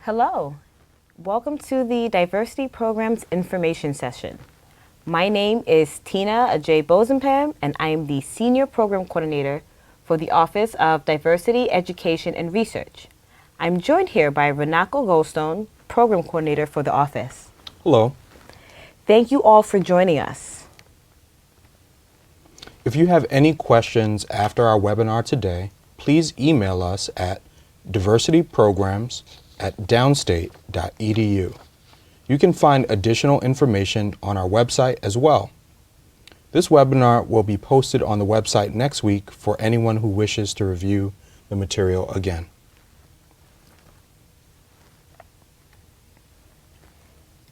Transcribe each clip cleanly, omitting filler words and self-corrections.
Hello, welcome to the Diversity Programs Information Session. My name is Tina Ajay Bozenpam, and I am the Senior Program Coordinator for the Office of Diversity, Education, and Research. I'm joined here by Renako Goldstone, Program Coordinator for the office. Hello. Thank you all for joining us. If you have any questions after our webinar today, please email us at diversityprograms@downstate.edu. You can find additional information on our website as well. This webinar will be posted on the website next week for anyone who wishes to review the material again.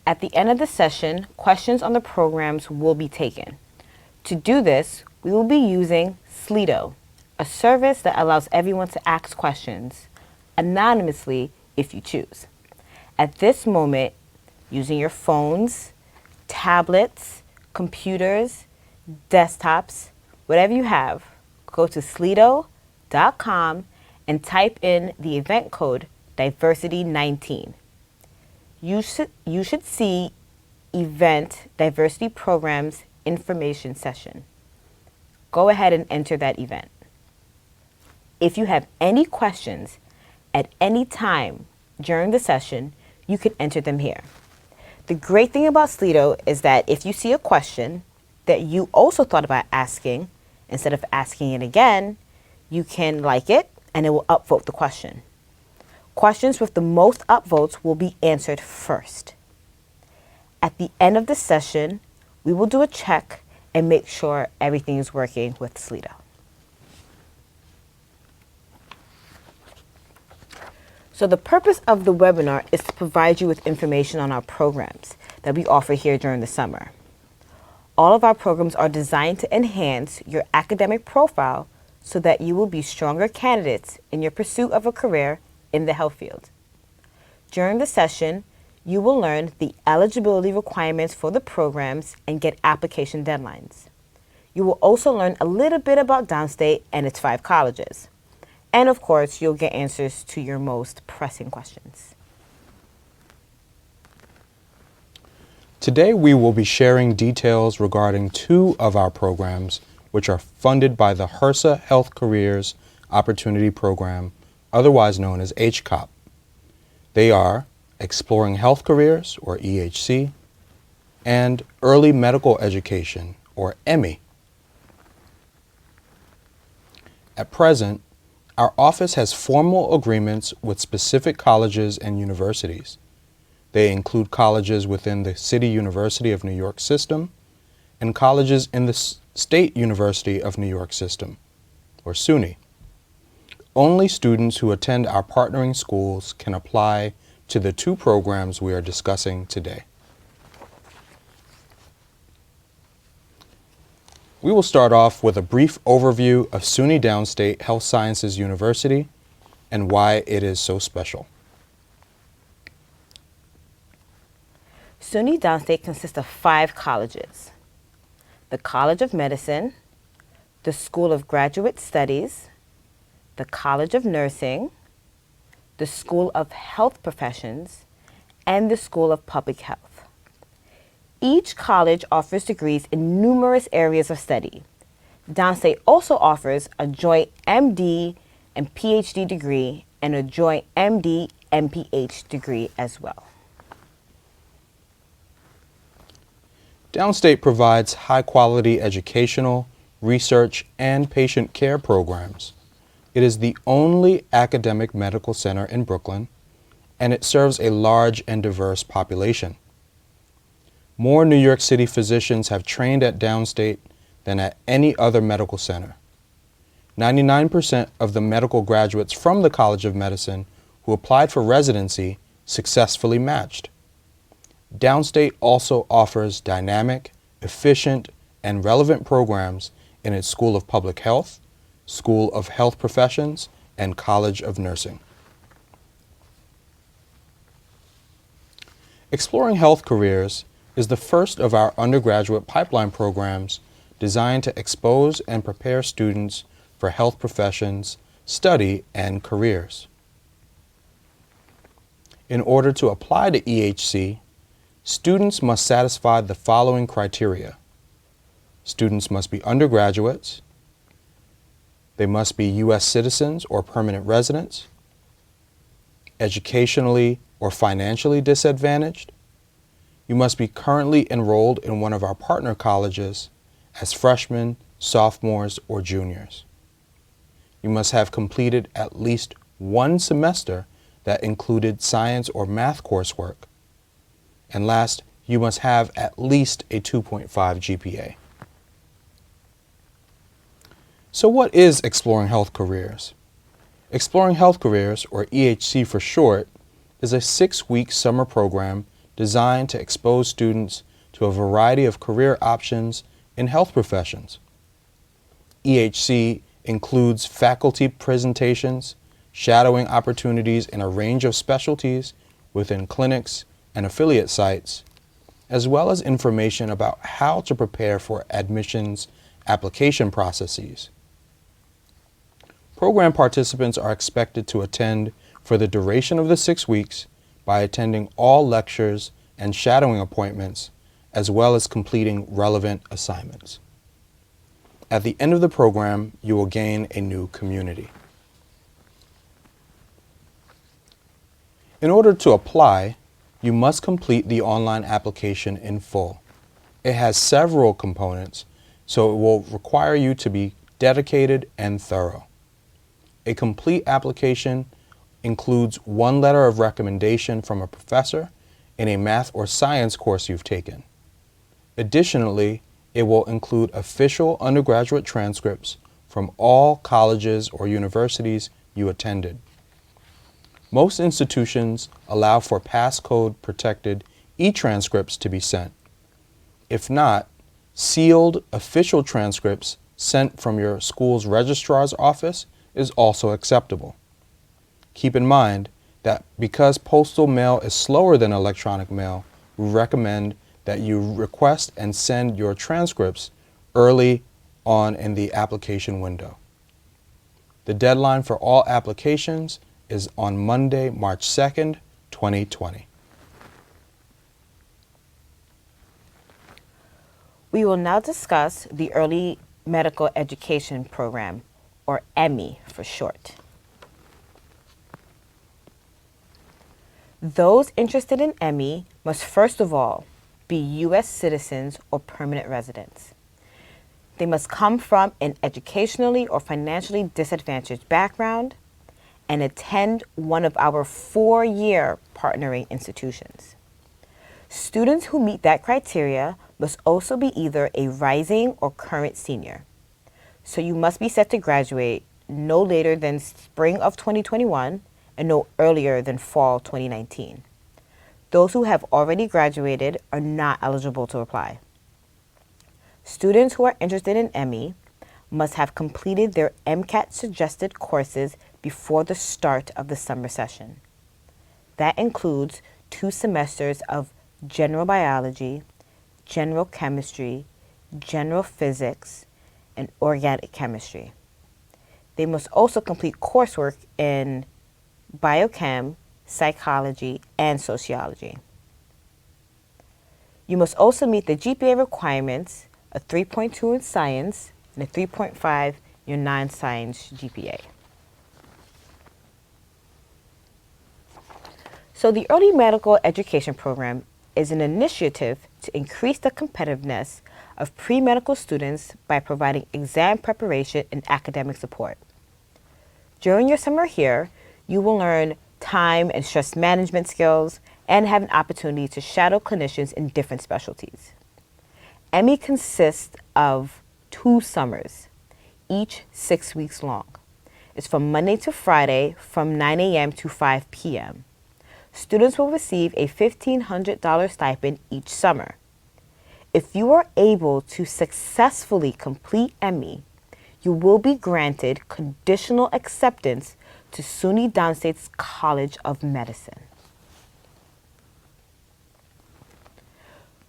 At the end of the session, questions on the programs will be taken. To do this, we will be using Slido, a service that allows everyone to ask questions anonymously if you choose. At this moment, using your phones, tablets, computers, desktops, whatever you have, go to slido.com and type in the event code Diversity19. You should see Event Diversity Programs Information Session. Go ahead and enter that event. If you have any questions at any time during the session, you can enter them here. The great thing about Slido is that if you see a question that you also thought about asking, instead of asking it again, you can like it and it will upvote the question. Questions with the most upvotes will be answered first. At the end of the session, we will do a check and make sure everything is working with Slido. So the purpose of the webinar is to provide you with information on our programs that we offer here during the summer. All of our programs are designed to enhance your academic profile so that you will be stronger candidates in your pursuit of a career in the health field. During the session, you will learn the eligibility requirements for the programs and get application deadlines. You will also learn a little bit about Downstate and its 5 colleges. And of course, you'll get answers to your most pressing questions. Today we will be sharing details regarding 2 of our programs which are funded by the HRSA Health Careers Opportunity Program, otherwise known as HCOP. They are Exploring Health Careers, or EHC, and Early Medical Education, or Emmy. At present, our office has formal agreements with specific colleges and universities. They include colleges within the City University of New York system and colleges in the State University of New York system, or SUNY. Only students who attend our partnering schools can apply to the 2 programs we are discussing today. We will start off with a brief overview of SUNY Downstate Health Sciences University and why it is so special. SUNY Downstate consists of 5 colleges: the College of Medicine, the School of Graduate Studies, the College of Nursing, the School of Health Professions, and the School of Public Health. Each college offers degrees in numerous areas of study. Downstate also offers a joint MD and PhD degree and a joint MD and PhD degree as well. Downstate provides high-quality educational, research, and patient care programs. It is the only academic medical center in Brooklyn, and it serves a large and diverse population. More New York City physicians have trained at Downstate than at any other medical center. 99% of the medical graduates from the College of Medicine who applied for residency successfully matched. Downstate also offers dynamic, efficient, and relevant programs in its School of Public Health, School of Health Professions, and College of Nursing. Exploring Health Careers is the first of our undergraduate pipeline programs designed to expose and prepare students for health professions, study, and careers. In order to apply to EHC, students must satisfy the following criteria. Students must be undergraduates. They must be U.S. citizens or permanent residents, educationally or financially disadvantaged. You must be currently enrolled in one of our partner colleges as freshmen, sophomores, or juniors. You must have completed at least one semester that included science or math coursework. And last, you must have at least a 2.5 GPA. So what is Exploring Health Careers? Exploring Health Careers, or EHC for short, is a 6-week summer program designed to expose students to a variety of career options in health professions. EHC includes faculty presentations, shadowing opportunities in a range of specialties within clinics and affiliate sites, as well as information about how to prepare for admissions application processes. Program participants are expected to attend for the duration of the 6 weeks by attending all lectures and shadowing appointments, as well as completing relevant assignments. At the end of the program, you will gain a new community. In order to apply, you must complete the online application in full. It has several components, so it will require you to be dedicated and thorough. A complete application includes one letter of recommendation from a professor in a math or science course you've taken. Additionally, it will include official undergraduate transcripts from all colleges or universities you attended. Most institutions allow for passcode-protected e-transcripts to be sent. If not, sealed official transcripts sent from your school's registrar's office is also acceptable. Keep in mind that because postal mail is slower than electronic mail, we recommend that you request and send your transcripts early on in the application window. The deadline for all applications is on Monday, March 2nd, 2020. We will now discuss the Early Medical Education Program, or Emmy for short. Those interested in Emmy must first of all be U.S. citizens or permanent residents. They must come from an educationally or financially disadvantaged background and attend one of our 4-year partnering institutions. Students who meet that criteria must also be either a rising or current senior. So you must be set to graduate no later than spring of 2021 and no earlier than fall 2019. Those who have already graduated are not eligible to apply. Students who are interested in Emmy must have completed their MCAT suggested courses before the start of the summer session. That includes 2 semesters of general biology, general chemistry, general physics, and organic chemistry. They must also complete coursework in biochem, psychology, and sociology. You must also meet the GPA requirements, a 3.2 in science and a 3.5 in your non-science GPA. So the Early Medical Education Program is an initiative to increase the competitiveness of pre-medical students by providing exam preparation and academic support. During your summer here, you will learn time and stress management skills and have an opportunity to shadow clinicians in different specialties. Emmy consists of 2 summers, each 6 weeks long. It's from Monday to Friday from 9 a.m. to 5 p.m. Students will receive a $1,500 stipend each summer. If you are able to successfully complete Emmy, you will be granted conditional acceptance to SUNY Downstate's College of Medicine.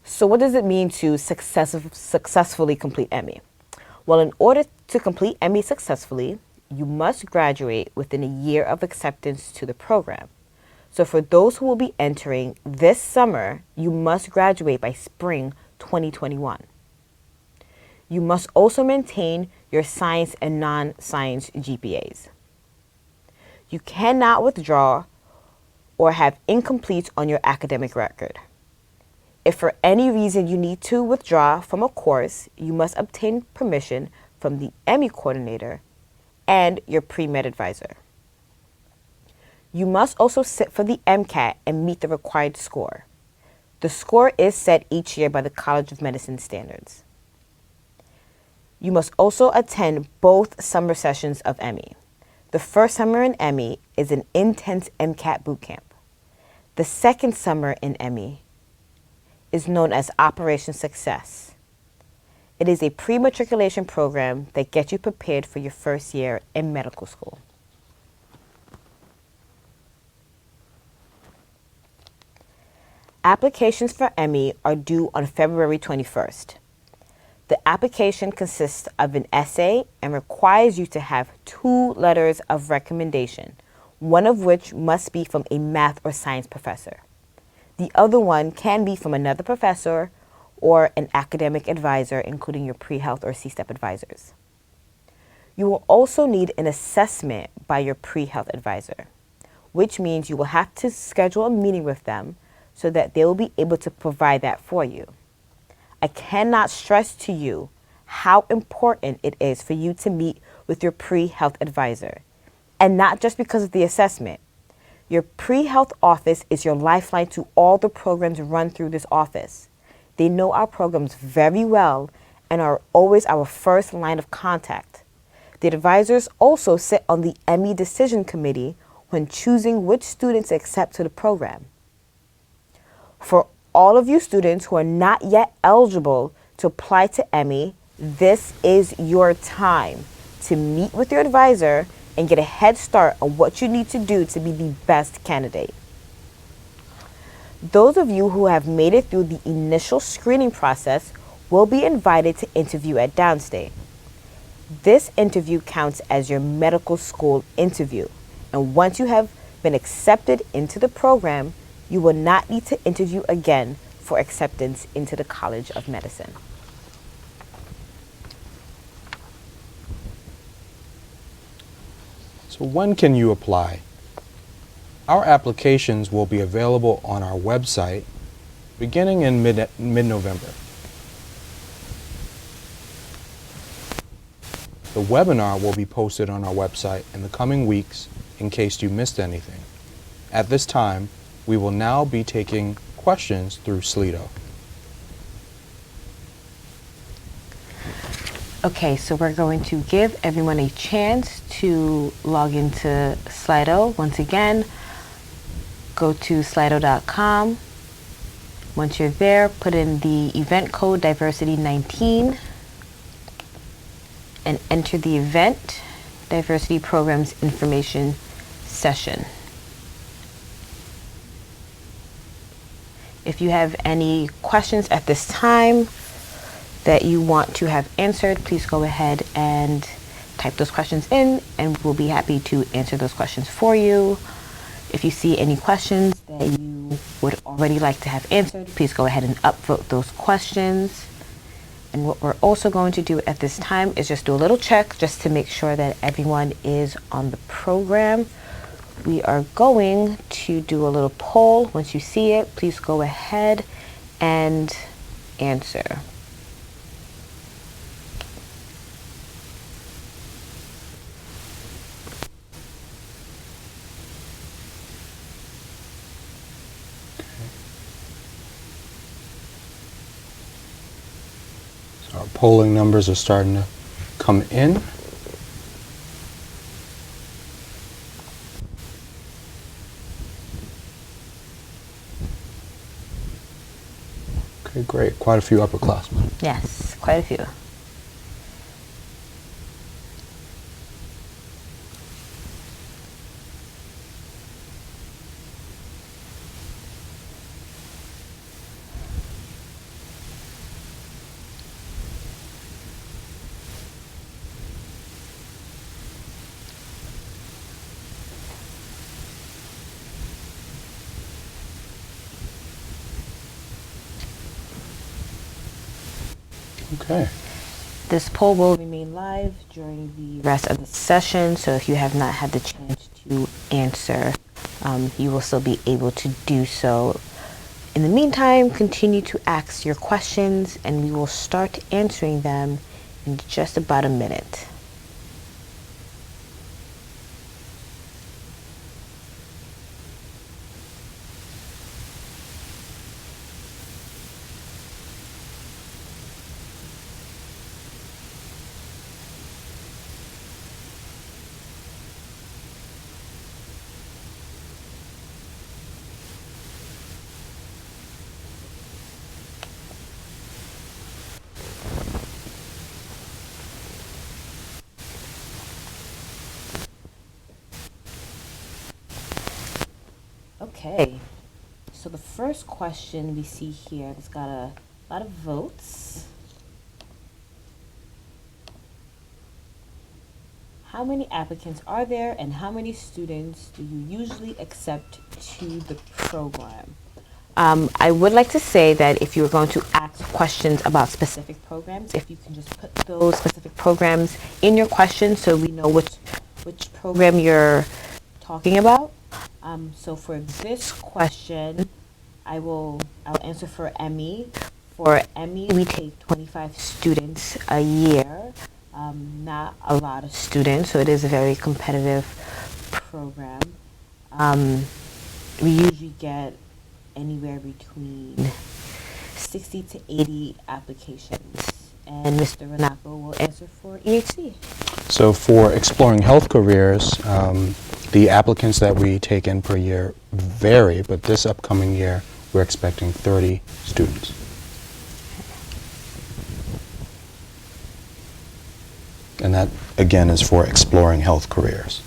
So what does it mean to successfully complete Emmy? Well, in order to complete Emmy successfully, you must graduate within a year of acceptance to the program. So for those who will be entering this summer, you must graduate by spring 2021. You must also maintain your science and non-science GPAs. You cannot withdraw or have incompletes on your academic record. If for any reason you need to withdraw from a course, you must obtain permission from the Emmy coordinator and your pre-med advisor. You must also sit for the MCAT and meet the required score. The score is set each year by the College of Medicine standards. You must also attend both summer sessions of Emmy. The first summer in Emmy is an intense MCAT boot camp. The second summer in Emmy is known as Operation Success. It is a pre-matriculation program that gets you prepared for your first year in medical school. Applications for Emmy are due on February 21st. The application consists of an essay and requires you to have 2 letters of recommendation, one of which must be from a math or science professor. The other one can be from another professor or an academic advisor, including your Prehealth or C-STEP advisors. You will also need an assessment by your Prehealth advisor, which means you will have to schedule a meeting with them so that they will be able to provide that for you. I cannot stress to you how important it is for you to meet with your Prehealth advisor, and not just because of the assessment. Your Prehealth office is your lifeline to all the programs run through this office. They know our programs very well and are always our first line of contact. The advisors also sit on the Emmy decision committee when choosing which students to accept to the program. For all of you students who are not yet eligible to apply to Emmy, this is your time to meet with your advisor and get a head start on what you need to do to be the best candidate. Those of you who have made it through the initial screening process will be invited to interview at Downstate. This interview counts as your medical school interview, and once you have been accepted into the program, you will not need to interview again for acceptance into the College of Medicine. So when can you apply? Our applications will be available on our website beginning in mid-November. The webinar will be posted on our website in the coming weeks in case you missed anything. At this time, we will now be taking questions through Slido. Okay, so we're going to give everyone a chance to log into Slido. Once again, go to slido.com. Once you're there, put in the event code diversity19 and enter the event, Diversity Programs Information Session. If you have any questions at this time that you want to have answered, please go ahead and type those questions in and we'll be happy to answer those questions for you. If you see any questions that you would already like to have answered, please go ahead and upvote those questions. And what we're also going to do at this time is just do a little check just to make sure that everyone is on the program. We are going to do a little poll. Once you see it, please go ahead and answer. So our polling numbers are starting to come in. Okay, great. Quite a few upperclassmen. Yes, quite a few. Okay. This poll will remain live during the rest of the session, so if you have not had the chance to answer, you will still be able to do so. In the meantime, continue to ask your questions, and we will start answering them in just about a minute. Okay, so the first question we see here, it's got a lot of votes. How many applicants are there, and how many students do you usually accept to the program? I would like to say that if you're going to ask questions about specific programs, if you can just put those specific programs in your question so we know which program you're talking about. So for this question, I'll answer for Emmy. For Emmy, we take 25 students a year, not a lot of students, so it is a very competitive program. We usually get anywhere between 60 to 80 applications. And Mr. Renato will answer for EHC. So for exploring health careers, the applicants that we take in per year vary, but this upcoming year we're expecting 30 students. And that, again, is for exploring health careers.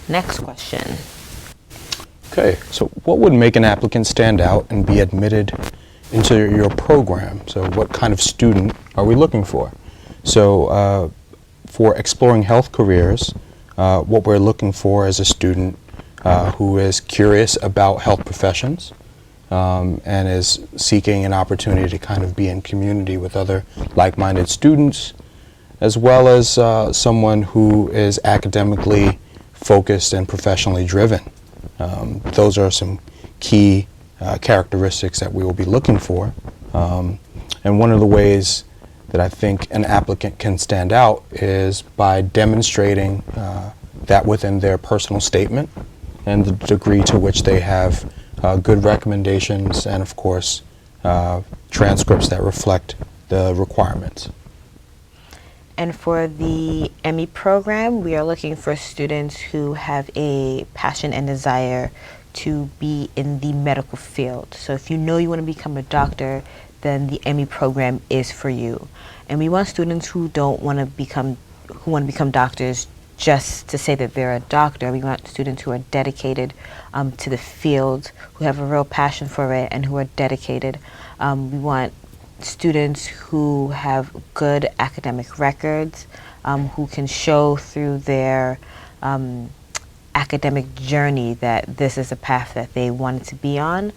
Next question. Okay, so what would make an applicant stand out and be admitted into your program? So what kind of student are we looking for? So for exploring health careers, what we're looking for is a student who is curious about health professions and is seeking an opportunity to kind of be in community with other like-minded students, as well as someone who is academically focused and professionally driven. Those are some key characteristics that we will be looking for. And one of the ways that I think an applicant can stand out is by demonstrating that within their personal statement and the degree to which they have good recommendations and, of course, transcripts that reflect the requirements. And for the Emmy program, we are looking for students who have a passion and desire to be in the medical field. So if you know you want to become a doctor, then the Emmy program is for you. And we want students who want to become doctors just to say that they're a doctor. We want students who are dedicated to the field, who have a real passion for it, and who are dedicated. We want students who have good academic records, who can show through their academic journey that this is a path that they wanted to be on.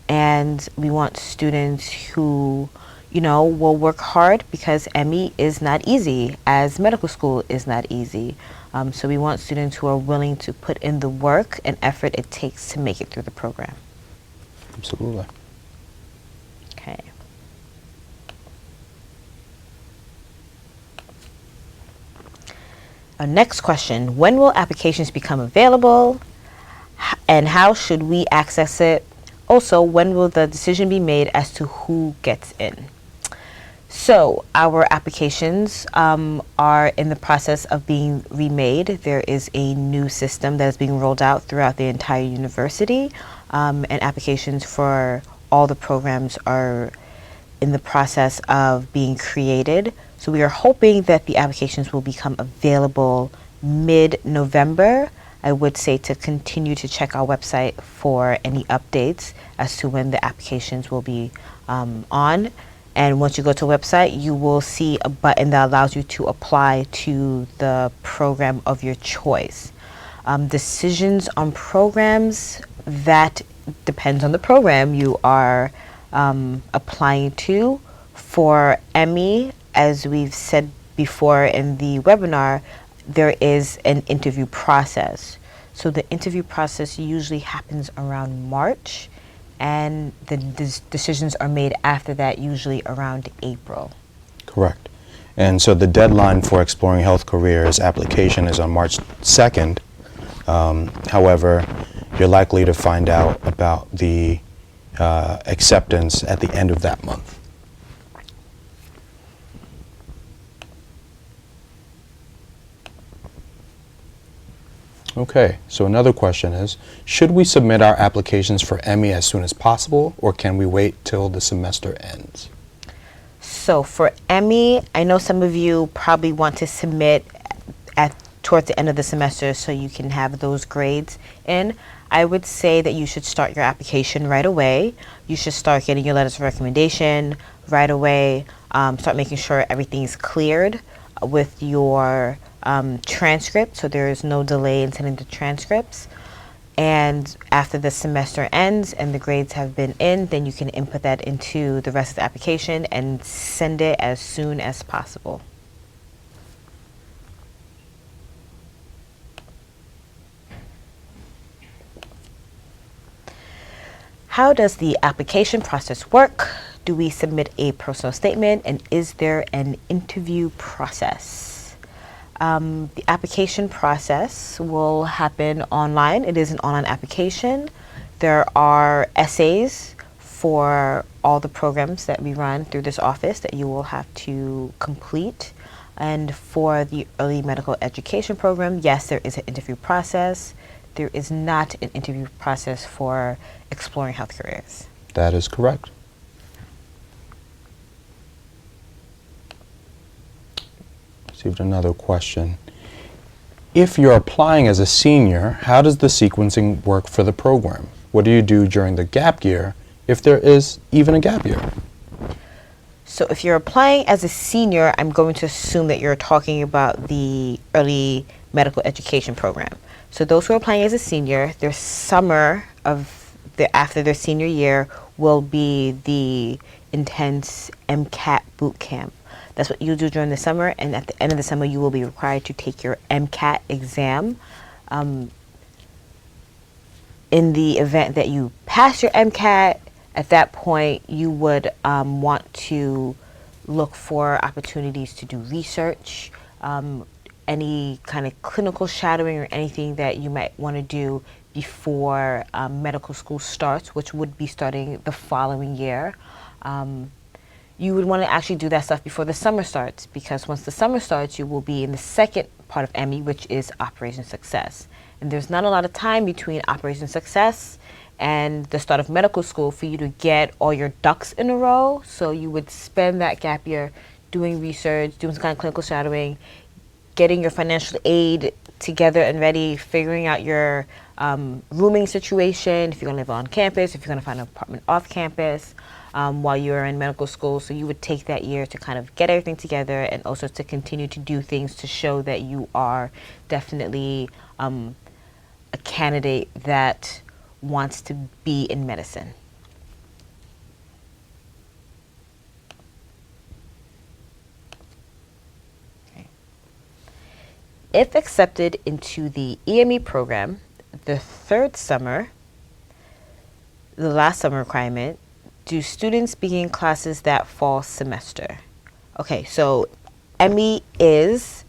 And we want students who, will work hard, because Emmy is not easy, as medical school is not easy. So we want students who are willing to put in the work and effort it takes to make it through the program. Absolutely. Okay. Our next question, when will applications become available, and how should we access it? Also, when will the decision be made as to who gets in? So our applications are in the process of being remade. There is a new system that is being rolled out throughout the entire university, and applications for all the programs are in the process of being created. So we are hoping that the applications will become available mid-November. I would say to continue to check our website for any updates as to when the applications will be on. And once you go to the website, you will see a button that allows you to apply to the program of your choice. Decisions on programs, that depends on the program you are applying to. For Emmy, as we've said before in the webinar, there is an interview process. So the interview process usually happens around March, and the decisions are made after that, usually around April. Correct. And so the deadline for Exploring Health Careers application is on March 2nd. However, you're likely to find out about the acceptance at the end of that month. Okay, so another question is, should we submit our applications for Emmy as soon as possible, or can we wait till the semester ends? So for Emmy, I know some of you probably want to submit towards the end of the semester so you can have those grades in. I would say that you should start your application right away. You should start getting your letters of recommendation right away. Start making sure everything's cleared with your transcript, so there is no delay in sending the transcripts. And after the semester ends and the grades have been in, then you can input that into the rest of the application and send it as soon as possible. How does the application process work? Do we submit a personal statement, and is there an interview process? The application process will happen online. It is an online application. There are essays for all the programs that we run through this office that you will have to complete. And for the early medical education program, yes, there is an interview process. There is not an interview process for Exploring Health Careers. That is correct. Received another question. If you're applying as a senior, how does the sequencing work for the program? What do you do during the gap year, if there is even a gap year? So if you're applying as a senior, I'm going to assume that you're talking about the early medical education program. So those who are applying as a senior, their summer after their senior year will be the intense MCAT boot camp. That's what you do during the summer, and at the end of the summer you will be required to take your MCAT exam. In the event that you pass your MCAT, at that point you would want to look for opportunities to do research, any kind of clinical shadowing or anything that you might want to do before medical school starts, which would be starting the following year. You would want to actually do that stuff before the summer starts, because once the summer starts, you will be in the second part of Emmy, which is Operation Success. And there's not a lot of time between Operation Success and the start of medical school for you to get all your ducks in a row. So you would spend that gap year doing research, doing some kind of clinical shadowing, getting your financial aid together and ready, figuring out your rooming situation, if you're going to live on campus, if you're going to find an apartment off campus, while you're in medical school. So you would take that year to kind of get everything together, and also to continue to do things to show that you are definitely a candidate that wants to be in medicine. Okay. If accepted into the EME program, the third summer, the last summer requirement, do students begin classes that fall semester? Okay, so Emmy is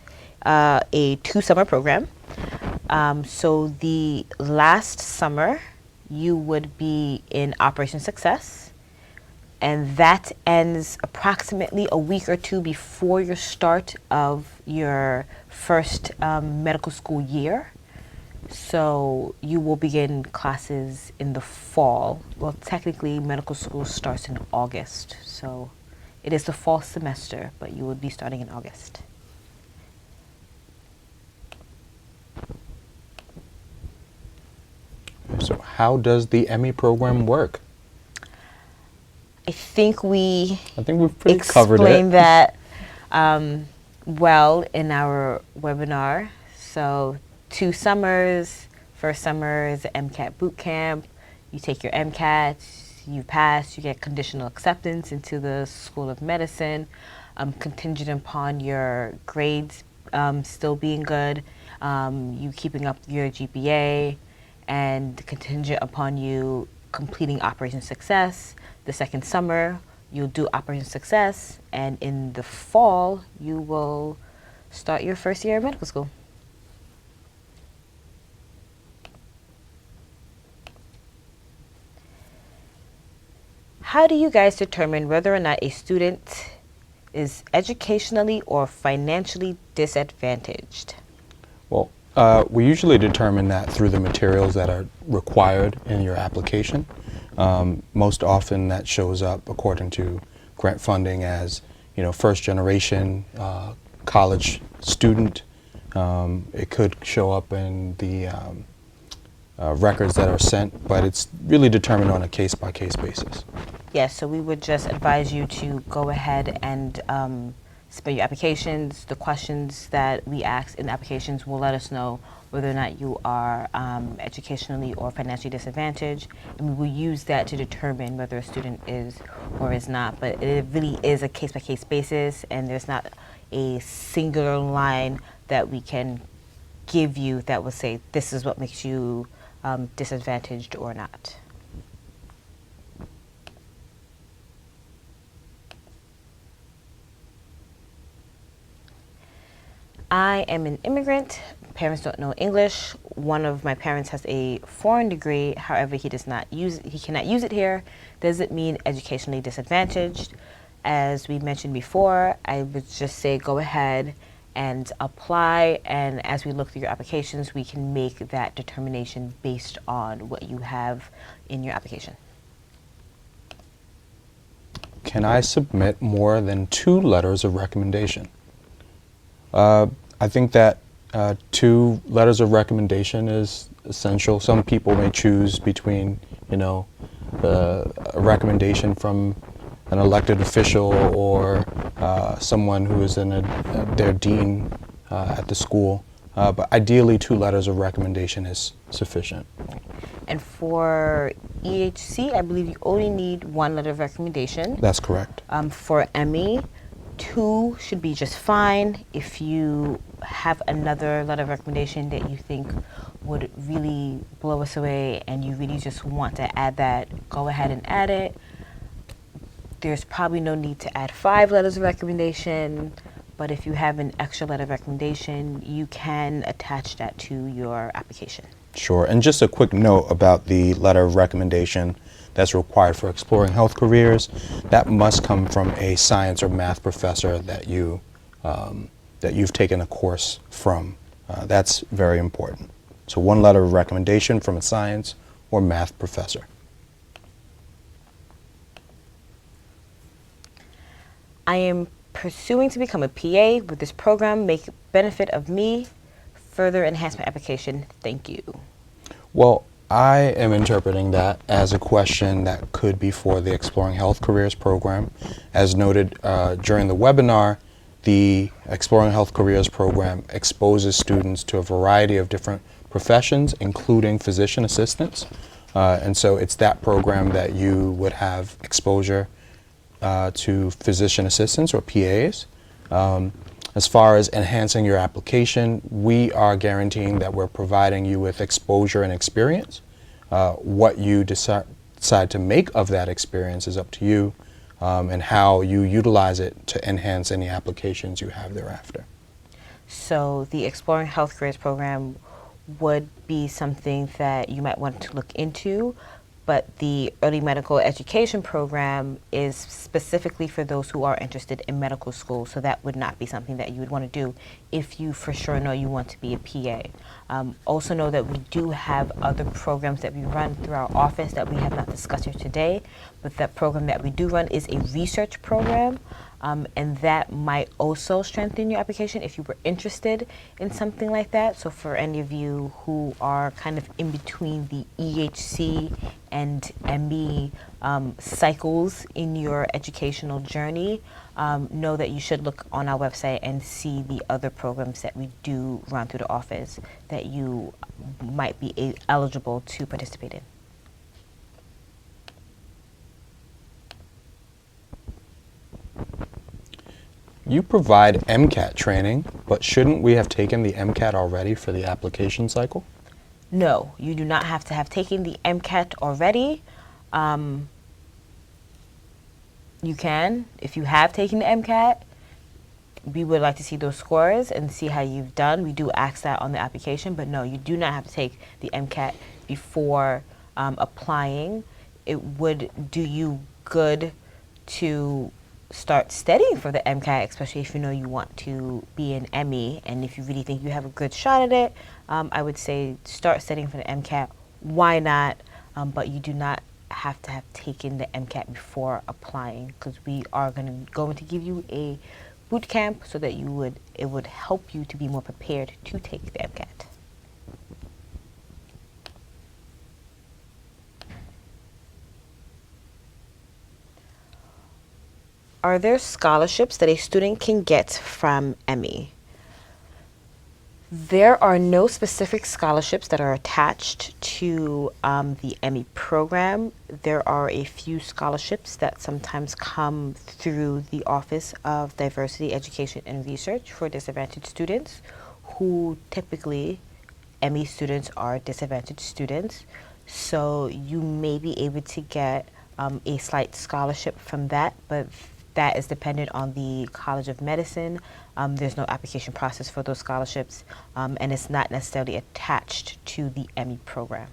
a 2-summer program. So the last summer you would be in Operation Success, and that ends approximately a week or two before your start of your first medical school year. So you will begin classes in the fall. Well, technically medical school starts in August, so it is the fall semester, but you would be starting in August. So how does the Emmy program work? I think we've pretty covered it. explained that well in our webinar. So 2 summers. First summer is the MCAT boot camp. you take your MCAT, you pass, you get conditional acceptance into the School of Medicine, contingent upon your grades still being good, you keeping up your GPA, and contingent upon you completing Operation Success. The second summer, you'll do Operation Success, and in the fall, you will start your first year of medical school. How do you guys determine whether or not a student is educationally or financially disadvantaged? Well, we usually determine that through the materials that are required in your application. Most often that shows up according to grant funding as, first generation college student. It could show up in the records that are sent, but it's really determined on a case-by-case basis. Yes, so we would just advise you to go ahead and submit your applications. The questions that we ask in applications will let us know whether or not you are educationally or financially disadvantaged, and we will use that to determine whether a student is or is not. But it really is a case-by-case basis, and there's not a singular line that we can give you that will say this is what makes you disadvantaged or not. I am an immigrant. Parents don't know English. One of my parents has a foreign degree. However, he cannot use it here. Does it mean educationally disadvantaged? As we mentioned before, I would just say go ahead and apply, and as we look through your applications, we can make that determination based on what you have in your application. Can I submit more than 2 letters of recommendation? I think that 2 letters of recommendation is essential. Some people may choose between, a recommendation from an elected official or someone who is their dean at the school. But ideally, 2 letters of recommendation is sufficient. And for EHC, I believe you only need 1 letter of recommendation. That's correct. For Emmy, 2 should be just fine. If you have another letter of recommendation that you think would really blow us away and you really just want to add that, go ahead and add it. There's probably no need to add 5 letters of recommendation, but if you have an extra letter of recommendation, you can attach that to your application. Sure, and just a quick note about the letter of recommendation that's required for exploring health careers. That must come from a science or math professor that you've taken a course from. That's very important. So 1 letter of recommendation from a science or math professor. I am pursuing to become a PA. Would this program make benefit of me? Further enhance my application. Thank you. Well, I am interpreting that as a question that could be for the Exploring Health Careers program. As noted during the webinar, the Exploring Health Careers program exposes students to a variety of different professions, including physician assistants. And so it's that program that you would have exposure to physician assistants or PAs. As far as enhancing your application, we are guaranteeing that we're providing you with exposure and experience. What you decide to make of that experience is up to you, and how you utilize it to enhance any applications you have thereafter. So the Exploring Health Careers program would be something that you might want to look into, but the early medical education program is specifically for those who are interested in medical school, so that would not be something that you would want to do if you for sure know you want to be a PA. Also know that we do have other programs that we run through our office that we have not discussed here today, but that program that we do run is a research program. And that might also strengthen your application if you were interested in something like that. So for any of you who are kind of in between the EHC and ME cycles in your educational journey, know that you should look on our website and see the other programs that we do run through the office that you might be eligible to participate in. You provide MCAT training, but shouldn't we have taken the MCAT already for the application cycle? No, you do not have to have taken the MCAT already. You can, if you have taken the MCAT, we would like to see those scores and see how you've done. We do ask that on the application, but no, you do not have to take the MCAT before applying. It would do you good to start studying for the MCAT, especially if you know you want to be an Emmy, and if you really think you have a good shot at it, I would say start studying for the MCAT. Why not? But you do not have to have taken the MCAT before applying, because we are going to give you a boot camp so that it would help you to be more prepared to take the MCAT. Are there scholarships that a student can get from Emmy? There are no specific scholarships that are attached to the Emmy program. There are a few scholarships that sometimes come through the Office of Diversity, Education, and Research for disadvantaged students, who typically, Emmy students are disadvantaged students. So you may be able to get a slight scholarship from that, but that is dependent on the College of Medicine. There's no application process for those scholarships, and it's not necessarily attached to the Emmy program.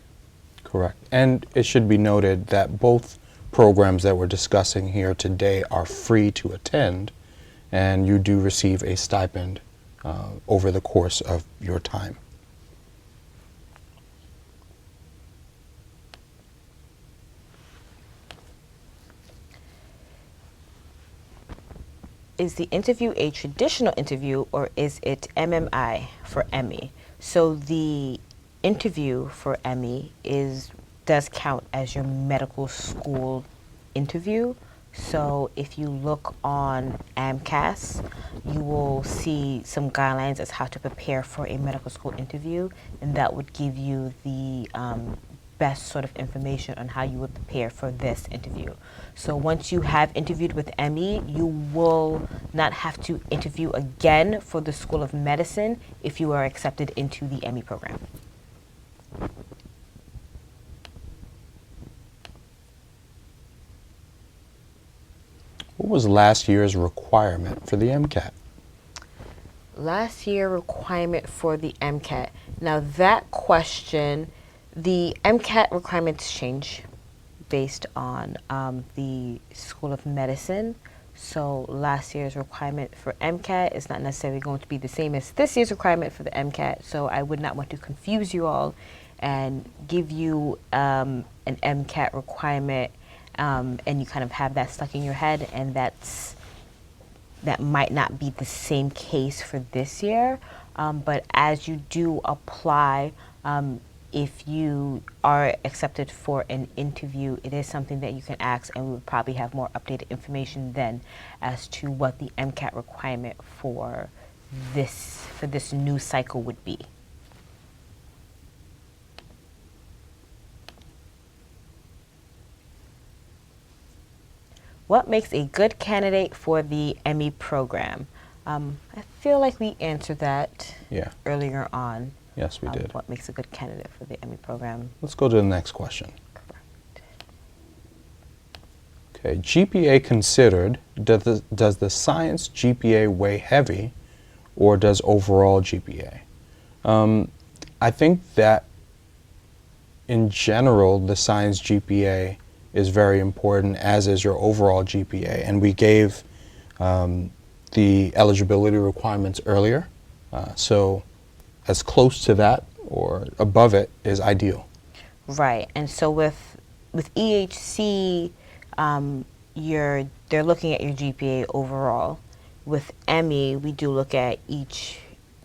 Correct. And it should be noted that both programs that we're discussing here today are free to attend, and you do receive a stipend over the course of your time. Is the interview a traditional interview, or is it MMI for Emmy? So the interview for Emmy does count as your medical school interview. So if you look on AMCAS, you will see some guidelines as how to prepare for a medical school interview, and that would give you the best sort of information on how you would prepare for this interview. So once you have interviewed with Emmy, you will not have to interview again for the School of Medicine if you are accepted into the Emmy program. What was last year's requirement for the MCAT? Last year requirement for the MCAT. Now that question, the MCAT requirements change based on the School of Medicine. So last year's requirement for MCAT is not necessarily going to be the same as this year's requirement for the MCAT. So I would not want to confuse you all and give you an MCAT requirement and you kind of have that stuck in your head, and that might not be the same case for this year. But as you do apply, if you are accepted for an interview, it is something that you can ask, and we would probably have more updated information then as to what the MCAT requirement for this new cycle would be. What makes a good candidate for the Emmy program? I feel like we answered that earlier on. Yes, we did. What makes a good candidate for the Emmy program? Let's go to the next question. Correct. Okay, GPA considered, does the science GPA weigh heavy, or does overall GPA? I think that in general, the science GPA is very important, as is your overall GPA. And we gave the eligibility requirements earlier. So as close to that or above it is ideal. Right. And so with EHC, they're looking at your GPA overall. With Emmy, we do look at each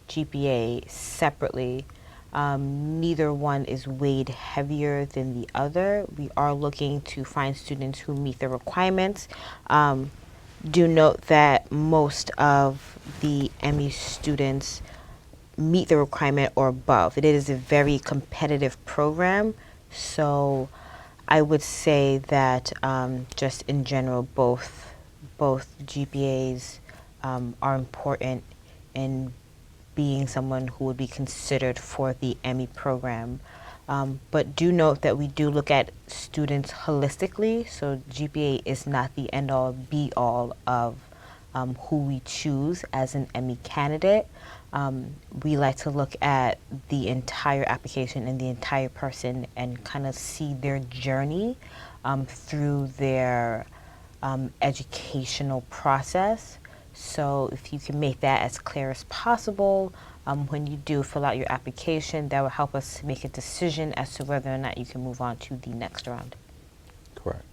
GPA separately. Neither one is weighed heavier than the other. We are looking to find students who meet the requirements. Do note that most of the Emmy students meet the requirement or above. It is a very competitive program, so I would say that just in general, both GPAs are important in being someone who would be considered for the Emmy program. But do note that we do look at students holistically, so GPA is not the end-all, be-all of who we choose as an Emmy candidate. We like to look at the entire application and the entire person and kind of see their journey through their educational process. So if you can make that as clear as possible, when you do fill out your application, that will help us make a decision as to whether or not you can move on to the next round. Correct.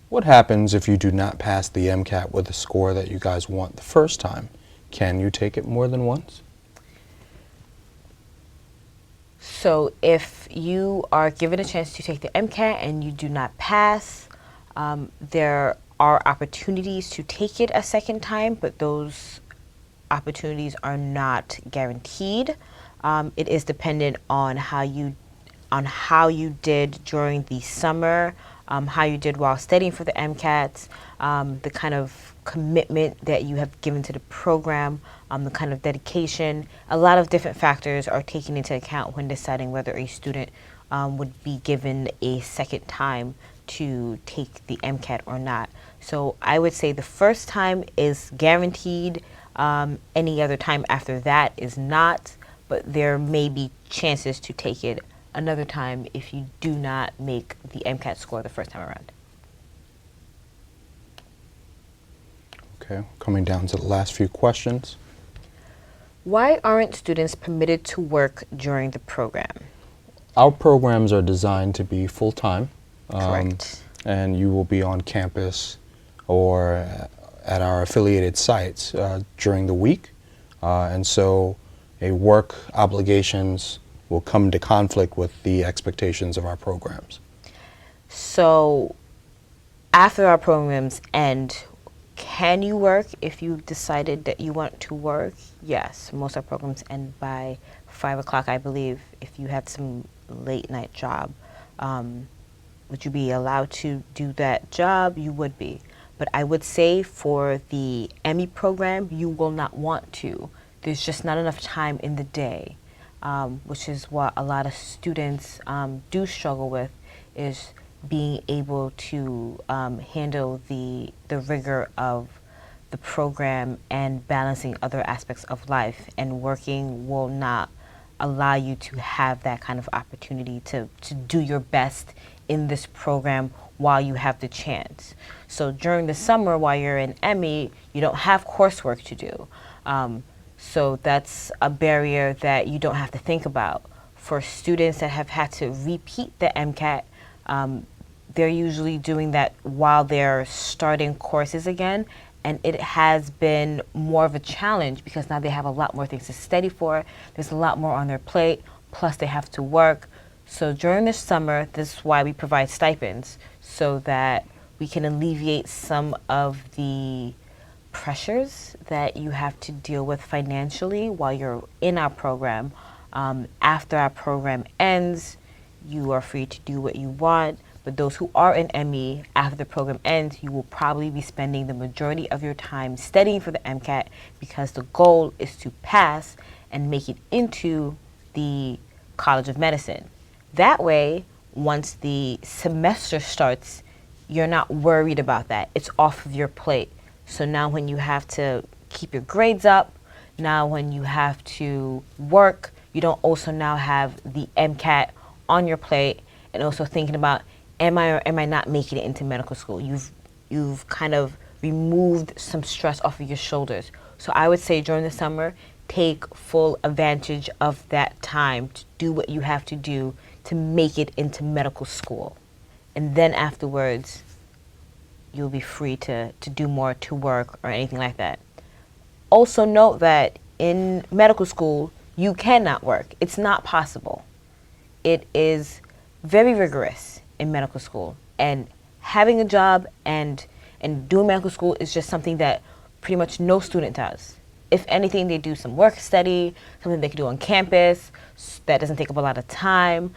What happens if you do not pass the MCAT with the score that you guys want the first time? Can you take it more than once? So if you are given a chance to take the MCAT and you do not pass, there are opportunities to take it a second time, but those opportunities are not guaranteed. It is dependent on how you did during the summer, how you did while studying for the MCATs, the kind of commitment that you have given to the program, the kind of dedication. A lot of different factors are taken into account when deciding whether a student would be given a second time to take the MCAT or not. So I would say the first time is guaranteed. Any other time after that is not, but there may be chances to take it another time if you do not make the MCAT score the first time around. Okay, coming down to the last few questions. Why aren't students permitted to work during the program? Our programs are designed to be full-time. Correct. And you will be on campus or at our affiliated sites during the week. And so work obligations will come into conflict with the expectations of our programs. So after our programs end, can you work if you decided that you want to work? Yes, most of our programs end by 5 o'clock, I believe. If you had some late night job, would you be allowed to do that job? You would be. But I would say for the Emmy program, you will not want to. There's just not enough time in the day, which is what a lot of students do struggle with, is being able to handle the rigor of the program and balancing other aspects of life. And working will not allow you to have that kind of opportunity to do your best in this program while you have the chance. So during the summer, while you're in Emmy, you don't have coursework to do. So that's a barrier that you don't have to think about. For students that have had to repeat the MCAT, they're usually doing that while they're starting courses again, and it has been more of a challenge because now they have a lot more things to study for. There's a lot more on their plate, plus they have to work. So during the summer, this is why we provide stipends, so that we can alleviate some of the pressures that you have to deal with financially while you're in our program. After our program ends, you are free to do what you want. But those who are in ME, after the program ends, you will probably be spending the majority of your time studying for the MCAT, because the goal is to pass and make it into the College of Medicine. That way, once the semester starts, you're not worried about that. It's off of your plate. So now when you have to keep your grades up, now when you have to work, you don't also now have the MCAT on your plate, and also thinking about, am I or am I not making it into medical school? You've kind of removed some stress off of your shoulders. So I would say during the summer, take full advantage of that time to do what you have to do to make it into medical school. And then afterwards, you'll be free to do more, to work or anything like that. Also note that in medical school, you cannot work. It's not possible. It is very rigorous in medical school, and having a job and doing medical school is just something that pretty much no student does. If anything, they do some work study, something they can do on campus that doesn't take up a lot of time.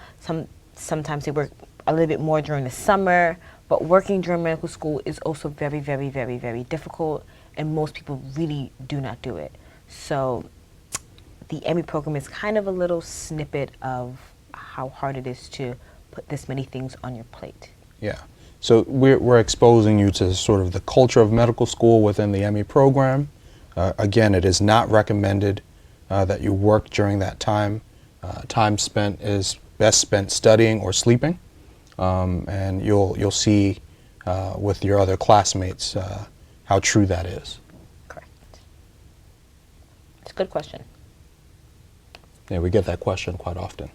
Sometimes they work a little bit more during the summer, but But working during medical school is also very, very, very, very difficult, and most people really do not do it. So the Emmy program is kind of a little snippet of how hard it is to put this many things on your plate. Yeah. So we're exposing you to sort of the culture of medical school within the Emmy program. Again, it is not recommended that you work during that time. Time spent is best spent studying or sleeping, and you'll see with your other classmates how true that is. Correct. It's a good question. Yeah, we get that question quite often.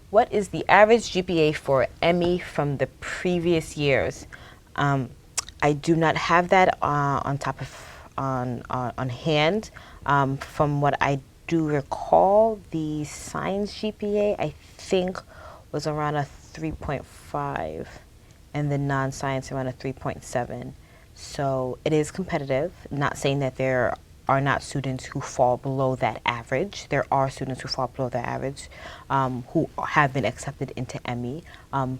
What is the average GPA for Emmy from the previous years? I do not have that on hand. From what I do recall, the science GPA I think was around a 3.5, and the non-science around a 3.7. So it is competitive. Not saying that there are not students who fall below that average. There are students who fall below the average who have been accepted into Emmy.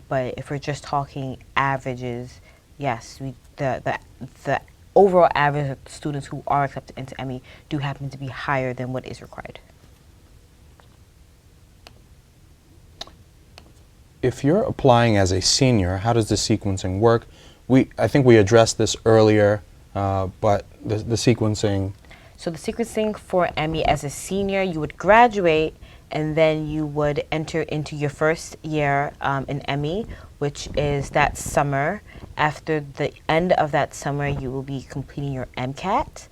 But if we're just talking averages, yes, the overall average of students who are accepted into Emmy do happen to be higher than what is required. If you're applying as a senior, how does the sequencing work? I think we addressed this earlier, but the sequencing. So the sequencing for Emmy as a senior, you would graduate and then you would enter into your first year in Emmy, which is that summer. After the end of that summer, you will be completing your MCAT.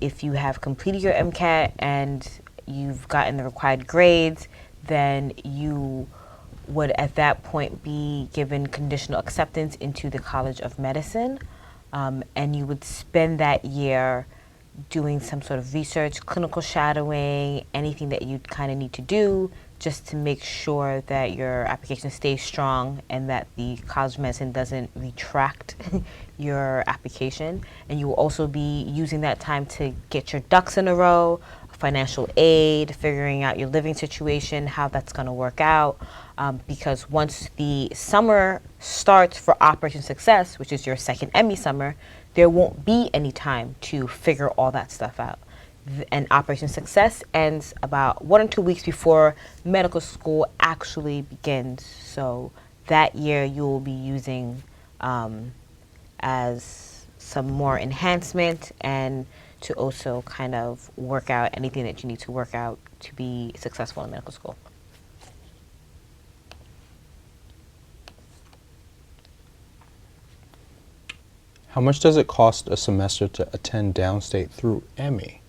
If you have completed your MCAT and you've gotten the required grades, then you would at that point be given conditional acceptance into the College of Medicine, and you would spend that year doing some sort of research, clinical shadowing, anything that you kind of need to do just to make sure that your application stays strong and that the College of Medicine doesn't retract your application. And you will also be using that time to get your ducks in a row, financial aid, figuring out your living situation, how that's going to work out. Because once the summer starts for Operation Success, which is your second Emmy summer, there won't be any time to figure all that stuff out. And Operation Success ends about 1 or 2 weeks before medical school actually begins. So that year you will be using as some more enhancement and to also kind of work out anything that you need to work out to be successful in medical school. How much does it cost a semester to attend Downstate through Emmy?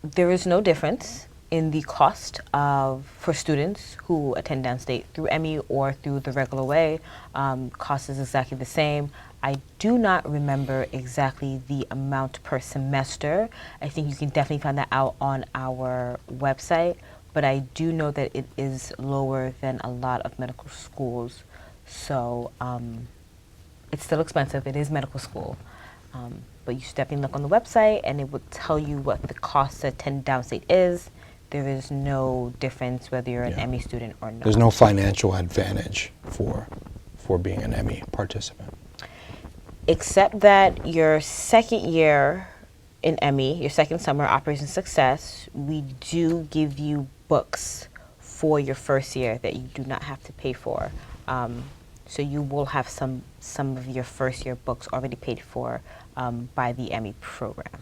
There is no difference in the cost for students who attend Downstate through Emmy or through the regular way. Cost is exactly the same. I do not remember exactly the amount per semester. I think you can definitely find that out on our website, but I do know that it is lower than a lot of medical schools. So it's still expensive. It is medical school. But you should definitely look on the website and it will tell you what the cost to attend Downstate is. There is no difference whether you're an Emmy student or not. There's no financial advantage for being an Emmy participant. Except that your second year in Emmy, your second summer, Operation Success, we do give you books for your first year that you do not have to pay for. So you will have some of your first year books already paid for by the Emmy program.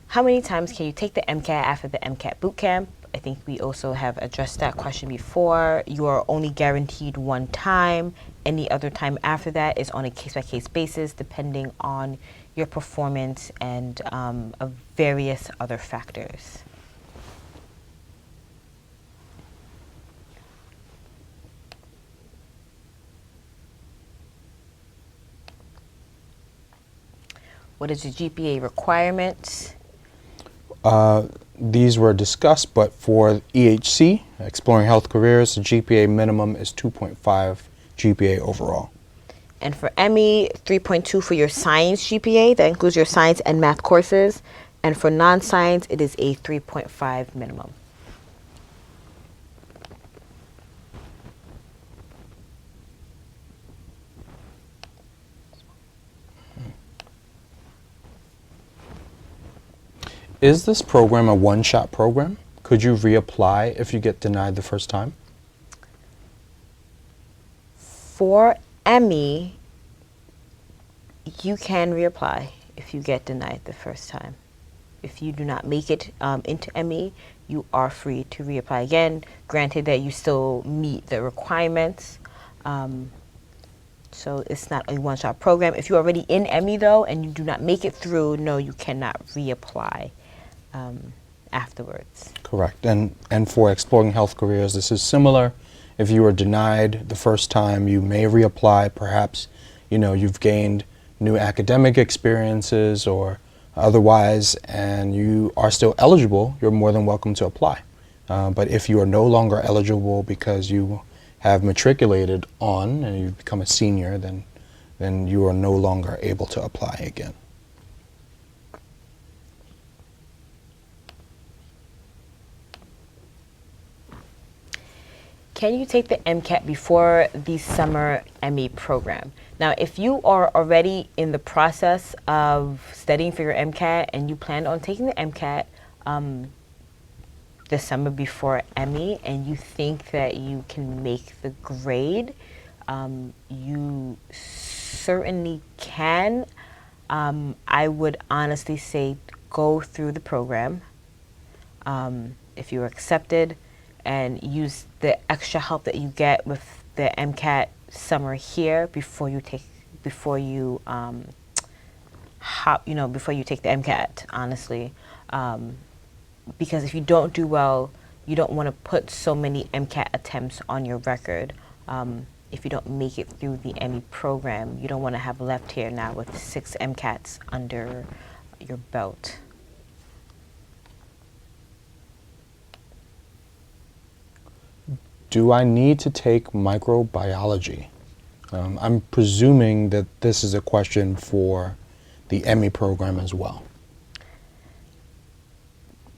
How many times can you take the MCAT after the MCAT boot camp? I think we also have addressed that question before. You are only guaranteed one time. Any other time after that is on a case-by-case basis, depending on your performance and of various other factors. What is your GPA requirement? These were discussed, but for EHC, Exploring Health Careers, the GPA minimum is 2.5 GPA overall. And for Emmy, 3.2 for your science GPA. That includes your science and math courses. And for non-science, it is a 3.5 minimum. Is this program a one-shot program? Could you reapply if you get denied the first time? For Emmy, you can reapply if you get denied the first time. If you do not make it into Emmy, you are free to reapply again, granted that you still meet the requirements. So it's not a one-shot program. If you're already in Emmy, though, and you do not make it through, no, you cannot reapply afterwards. Correct. And for exploring health careers, this is similar. If you were denied the first time, you may reapply. Perhaps, you've gained new academic experiences or otherwise, and you are still eligible, you're more than welcome to apply. But if you are no longer eligible because you have matriculated on and you've become a senior, then you are no longer able to apply again. Can you take the MCAT before the summer Emmy program? Now, if you are already in the process of studying for your MCAT and you plan on taking the MCAT the summer before Emmy and you think that you can make the grade, you certainly can. I would honestly say go through the program. If you're accepted, and use the extra help that you get with the MCAT summer here before you take the MCAT, honestly. Because if you don't do well, you don't want to put so many MCAT attempts on your record. If you don't make it through the Emmy program, you don't want to have left here now with 6 MCATs under your belt. Do I need to take microbiology? I'm presuming that this is a question for the Emmy program as well.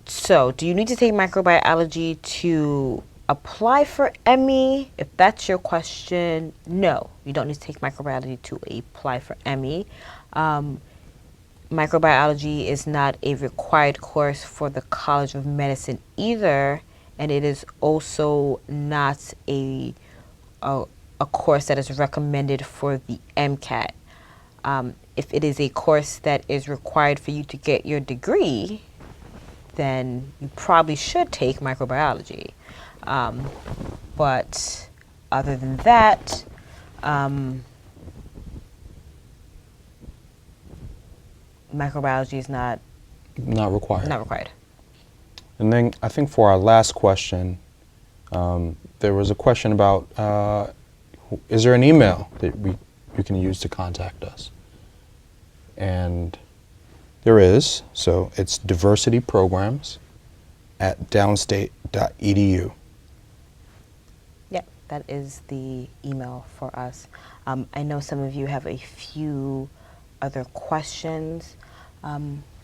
So, do you need to take microbiology to apply for Emmy? If that's your question, no. You don't need to take microbiology to apply for Emmy. Microbiology is not a required course for the College of Medicine either, and it is also not a course that is recommended for the MCAT. If it is a course that is required for you to get your degree, then you probably should take microbiology. But other than that, microbiology is not required. Not required. And then I think for our last question, there was a question about, is there an email that you can use to contact us? And there is. So it's diversityprograms@downstate.edu. Yeah, that is the email for us. I know some of you have a few other questions.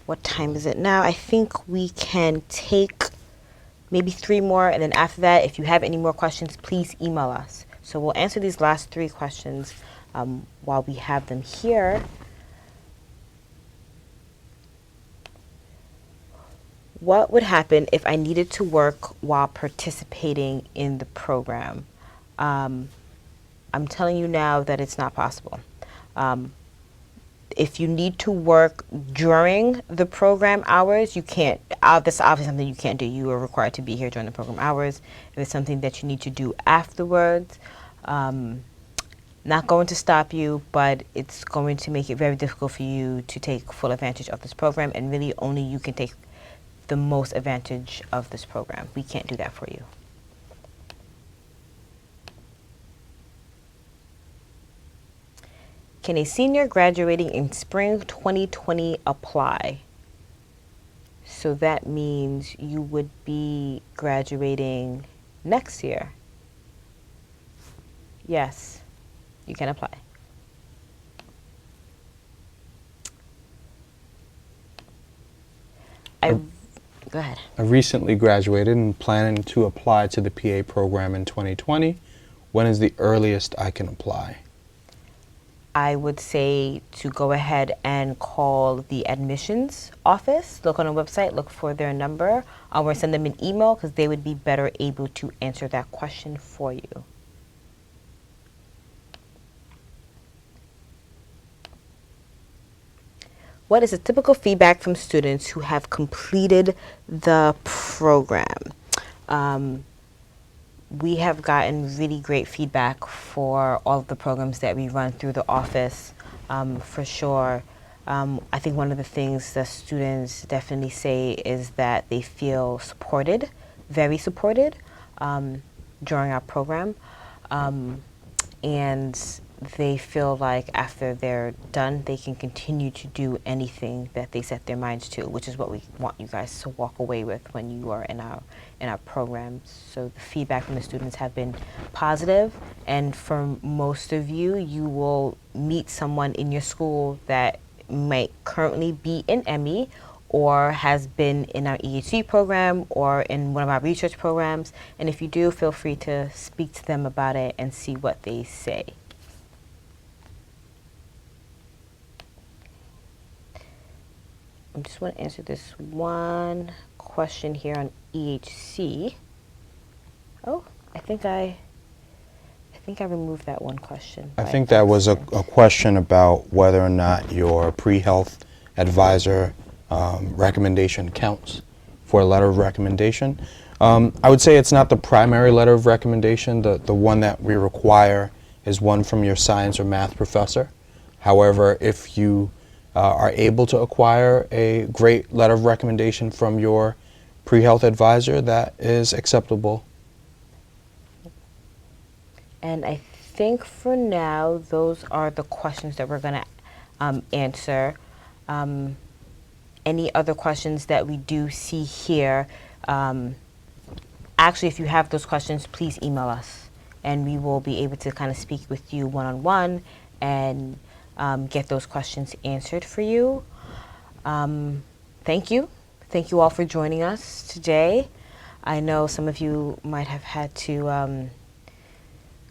What time is it now? I think we can take maybe 3 more, and then after that, if you have any more questions, please email us. So we'll answer these last 3 questions while we have them here. What would happen if I needed to work while participating in the program? I'm telling you now that it's not possible. If you need to work during the program hours, you can't. That's obviously something you can't do. You are required to be here during the program hours. If it's something that you need to do afterwards, not going to stop you, but it's going to make it very difficult for you to take full advantage of this program, and really only you can take the most advantage of this program. We can't do that for you. Can a senior graduating in spring 2020 apply? So that means you would be graduating next year. Yes, you can apply. go ahead. I recently graduated and planning to apply to the PA program in 2020. When is the earliest I can apply? I would say to go ahead and call the admissions office, look on the website, look for their number, or send them an email because they would be better able to answer that question for you. What is the typical feedback from students who have completed the program? We have gotten really great feedback for all of the programs that we run through the office, for sure. I think one of the things that students definitely say is that they feel supported, very supported, during our program. And they feel like after they're done, they can continue to do anything that they set their minds to, which is what we want you guys to walk away with when you are in our programs. So the feedback from the students have been positive, and for most of you, you will meet someone in your school that might currently be in Emmy or has been in our EHC program or in one of our research programs. And if you do, feel free to speak to them about it and see what they say. I just want to answer this one question here on EHC. Oh, I think I removed that one question. I think that was a question about whether or not your pre-health advisor recommendation counts for a letter of recommendation. I would say it's not the primary letter of recommendation. The one that we require is one from your science or math professor. However, if you are able to acquire a great letter of recommendation from your pre-health advisor, that is acceptable. And I think for now, those are the questions that we're going to answer. Any other questions that we do see here, actually, if you have those questions, please email us, and we will be able to kind of speak with you one-on-one and get those questions answered for you. Thank you. Thank you all for joining us today. I know some of you might have had to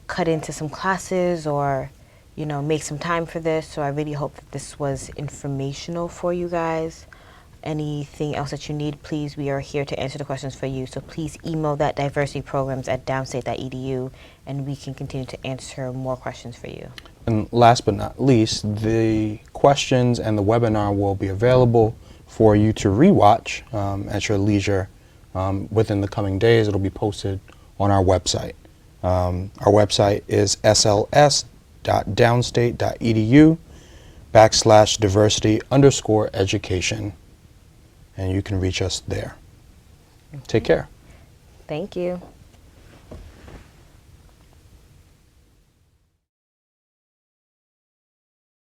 cut into some classes or, make some time for this. So I really hope that this was informational for you guys. Anything else that you need, please, we are here to answer the questions for you. So please email that diversityprograms@downstate.edu, and we can continue to answer more questions for you. And last but not least, the questions and the webinar will be available for you to rewatch at your leisure within the coming days. It'll be posted on our website. Our website is sls.downstate.edu/diversity_education, and you can reach us there. Take care. Thank you.